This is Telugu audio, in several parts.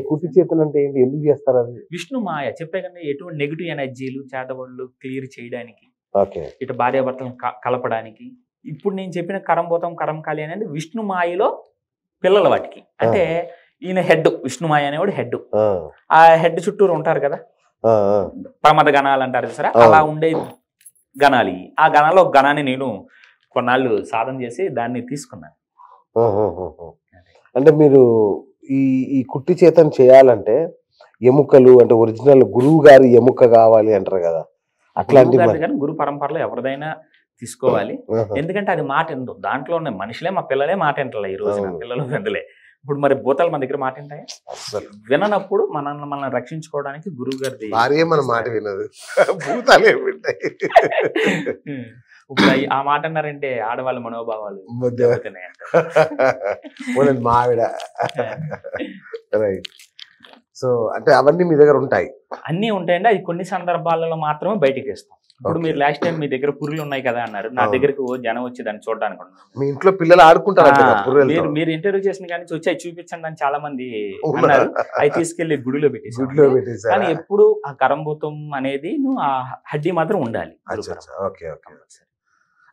కుట్టి చేతలు అంటే ఏంటి? ఎందుకు చేస్తారు అది? విష్ణు మాయ చెప్పే కన్నా ఎటువంటి నెగిటివ్ ఎనర్జీలు చేతబడులు క్లియర్ చేయడానికి, ఓకే. ఇటు భార్యాభర్తలను కలపడానికి. ఇప్పుడు నేను చెప్పిన కరంభూతం కరంకాళి అనేది విష్ణు మాయలో పిల్లల వాటికి. అంటే ఈయన హెడ్, విష్ణు మాయ అనేవాడు హెడ్. ఆ హెడ్ చుట్టూరు ఉంటారు కదా ప్రమద గణాలు అంటారు సరే, అలా ఉండే గణాలు. ఆ గణాల్లో ఒక గణాన్ని నేను కొన్నాళ్ళు సాధన చేసి దాన్ని తీసుకున్నాను. అంటే మీరు ఈ కుట్టి చేతను చేయాలంటే ఎముకలు అంటే ఒరిజినల్ గురువు గారి ఎముక కావాలి అంటారు కదా, అట్లాంటి గురు పరంపరలో ఎవరిదైనా తీసుకోవాలి. ఎందుకంటే అది మాట ఎందు దాంట్లో ఉన్న మనుషులే, మా పిల్లలే మాట వింటారు ఈ రోజున, పిల్లలు పెద్దలే. ఇప్పుడు మరి భూతాలు మన దగ్గర మాట వింటాయి విననప్పుడు మనల్ని రక్షించుకోవడానికి గురువు గారిది భార్య మన మాట వినదు, భూతాలే వింటాయి. ఇప్పుడు ఆ మాట అన్నారంటే ఆడవాళ్ళ మనోభావాలు మావిడ. రైట్. సో అంటే అవన్నీ మీ దగ్గర ఉంటాయి? అన్నీ ఉంటాయండి. అది కొన్ని సందర్భాలలో మాత్రమే బయటికి వేస్తాం. ఇప్పుడు మీరు లాస్ట్ టైం మీ దగ్గర పుర్రెలు ఉన్నాయి కదా అన్నారు, నా దగ్గరకు జనం వచ్చి దాన్ని చూడడానికి. మీ ఇంట్లో పిల్లలు ఆడుకుంటారు, మీరు ఇంటర్వ్యూ చేసిన కానీ వచ్చి అవి చూపించండి అని చాలా మంది అన్నారు. అవి తీసుకెళ్లి గుడిలో పెట్టేసి. కానీ ఎప్పుడు ఆ కరంభూతం అనేది ఆ హడ్డీ మాత్రం ఉండాలి.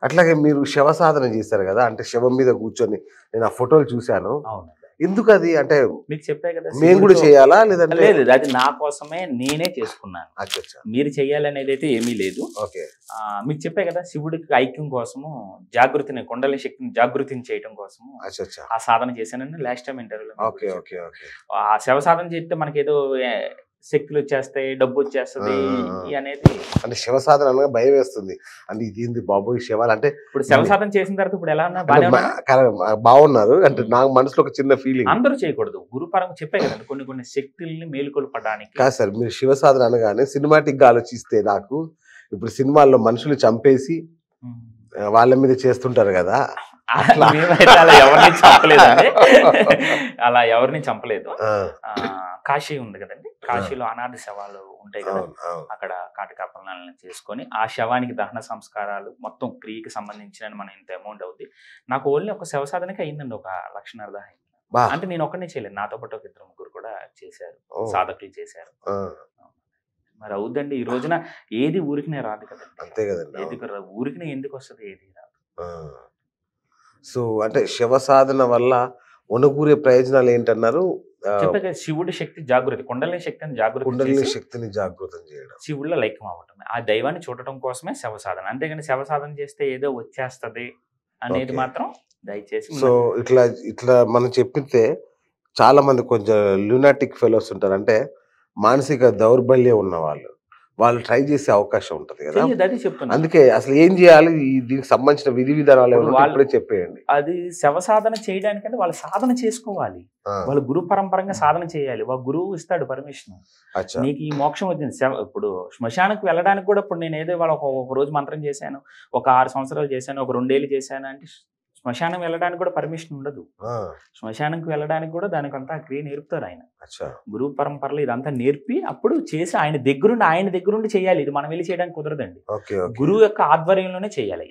అట్లాగే మీరు శవ సాధన చేస్తారు కదా, అంటే శవం మీద కూర్చొని నేను ఆ ఫోటోలు చూశాను. ఎందుకు అది? అంటే మీకు చెప్పే కదా, మేము కూడా చేయాలా లేదంటే? లేదు, అది నా కోసమే నేనే చేసుకున్నాను. మీరు చెయ్యాలనేది అయితే ఏమీ లేదు. మీకు చెప్పే కదా, శివుడికి ఐక్యం కోసము జాగృతిని, కుండలి శక్తిని జాగృతిని చేయడం కోసము ఆ సాధన చేశానని లాస్ట్ టైం ఇంటర్వ్యూలో. ఆ శవ సాధన చేస్తే మనకి ఏదో శక్తులు వచ్చేస్తాయి, డబ్బు వచ్చేస్తుంది అనేది. అంటే శివ సాధన అనగా భయం వేస్తుంది. అంటే ఇది బాబోయ్ శివాలు అంటే. ఇప్పుడు శివ సాధన చేసిన తర్వాత ఇప్పుడు ఎలా ఉన్నా బాగున్నారు అంటే నాకు మనసులో ఒక చిన్న ఫీలింగ్. అందరూ చేయకూడదు, గురుపరంగా చెప్పే కదండి కొన్ని శక్తుల్ని మేలుకొల్పడానికి. కాదు సార్, మీరు శివ సాధన అనగానే సినిమాటిక్ గా ఆలోచిస్తే నాకు ఇప్పుడు సినిమాల్లో మనుషులు చంపేసి వాళ్ళ మీద చేస్తుంటారు కదా, అలా ఎవరిని చంపలేదండి. అలా ఎవరిని చంపలేదు. కాశీ ఉంది కదండి, కాశీలో అనాథ శవాలు ఉంటాయి కదా, అక్కడ కాటకాపరణాలను చేసుకొని ఆ శవానికి దహన సంస్కారాలు మొత్తం క్రియకి సంబంధించిన మనం ఇంత అమౌంట్ అవుద్ది. నాకు ఓన్లీ ఒక శవ సాధనకి అయిందండి 1,50,000 అయింది. అంటే నేను ఒక్కనే చేయలేదు, నాతో పాటు ఒక 2-3 కూడా చేశారు, సాధకులు చేశారు. మరి అవుద్దండి, ఈ రోజున ఏది ఊరికినే రాదు కదండి. అంతే కదండి, ఏది ఊరికినే ఎందుకు వస్తుంది, ఏది రాదు. సో అంటే శవ సాధన వల్ల ఒనగూరే ప్రయోజనాలు ఏంటన్నారు? చెప్పే శివుడి శక్తి జాగృతి, కుండలిని శక్తిని జాగృతం చేయడం, శివుడిలో లైక్యం అవ్వటం, ఆ దైవాన్ని చూడటం కోసమే శవ సాధన. అంతేగాని శవ సాధన చేస్తే ఏదో వచ్చేస్తది అనేది మాత్రం దయచేసి. సో ఇట్లా మనం చెప్పితే చాలా మంది కొంచెం ల్యూనాటిక్ ఫెలోస్ ఉంటారు, అంటే మానసిక దౌర్బల్యం ఉన్న వాళ్ళు ట్రై చేసే అవకాశం ఉంటది కదా. అందుకే అసలు ఏం చేయాలి, దీనికి సంబంధించిన విధి విధానాలు ఇప్పుడే చెప్పేయండి. అది శవ సాధన చేయడానికంటే వాళ్ళు సాధన చేసుకోవాలి, వాళ్ళు గురు పరంపరంగా సాధన చేయాలి. వాళ్ళ గురువు ఇస్తాడు పర్మిషన్, నీకు ఈ మోక్షం వచ్చింది. ఇప్పుడు శ్మశానికి వెళ్ళడానికి కూడా ఇప్పుడు నేను ఏదో వాళ్ళ ఒక రోజు మంత్రం చేశాను, ఒక 6 సంవత్సరాలు చేశాను, ఒక 2 ఏళ్ళు చేశాను అంటే శ్మశానం వెళ్ళడానికి కూడా పర్మిషన్ ఉండదు. శ్మశానంకి వెళ్ళడానికి కూడా దానికి అంతా క్రియ నేర్పుతారు ఆయన. గురువు పరంపరలో ఇదంతా నేర్పి అప్పుడు చేసి ఆయన దగ్గరుండి చేయాలి. ఇది మనం వెళ్ళి చేయడానికి కుదరదండి, గురువు యొక్క ఆధ్వర్యంలోనే చేయాలి.